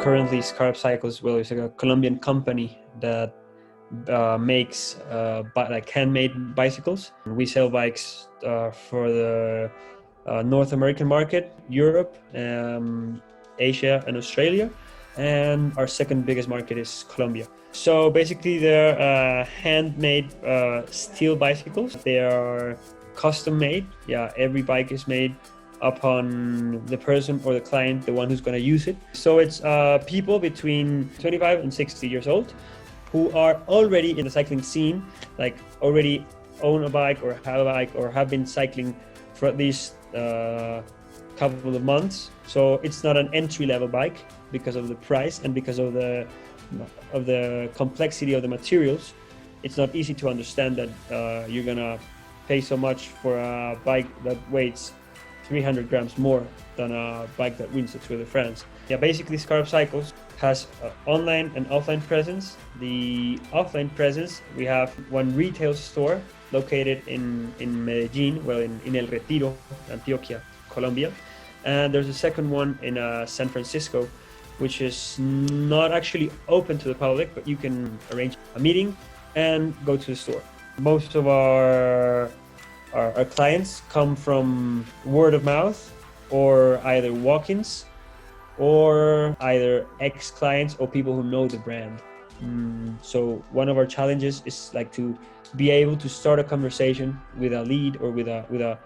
Currently, Scarab Cycles, well, it's like a Colombian company that makes like handmade bicycles. We sell bikes for the North American market, Europe, Asia, and Australia. And our second biggest market is Colombia. So basically, they're handmade steel bicycles. They are custom made. Yeah, every bike is made upon the person or the client, the one who's going to use it. So it's people between 25 and 60 years old who are already in the cycling scene, like already own a bike or have a bike or have been cycling for at least couple of months. So it's not an entry-level bike because of the price and because of the complexity of the materials. It's not easy to understand that you're gonna pay so much for a bike that weighs 300 grams more than a bike that wins the Tour de France. Yeah, basically Scarab Cycles has online and offline presence. The offline presence, we have one retail store located in Medellin, well, in El Retiro, Antioquia, Colombia. And there's a second one in San Francisco, which is not actually open to the public, but you can arrange a meeting and go to the store. Most of our clients come from word of mouth or either walk-ins or either ex-clients or people who know the brand. So one of our challenges is like to be able to start a conversation with a lead or with a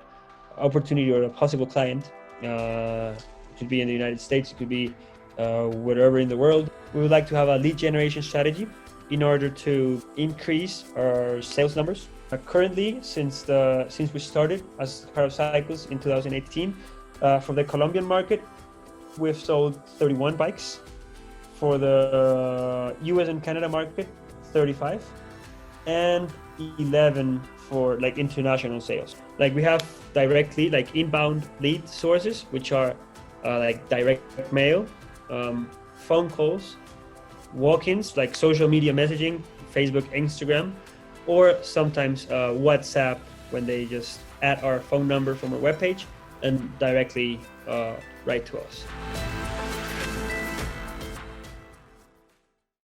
opportunity or a possible client. It could be in the United States, it could be wherever in the world. We would like to have a lead generation strategy in order to increase our sales numbers. Currently, since we started as Scarab Cycles in 2018, for the Colombian market, we've sold 31 bikes. For the US and Canada market, 35, and 11 for like international sales. Like we have directly like inbound lead sources, which are like direct mail, phone calls, walk-ins, like social media messaging, Facebook, Instagram, or sometimes WhatsApp when they just add our phone number from our webpage and directly write to us.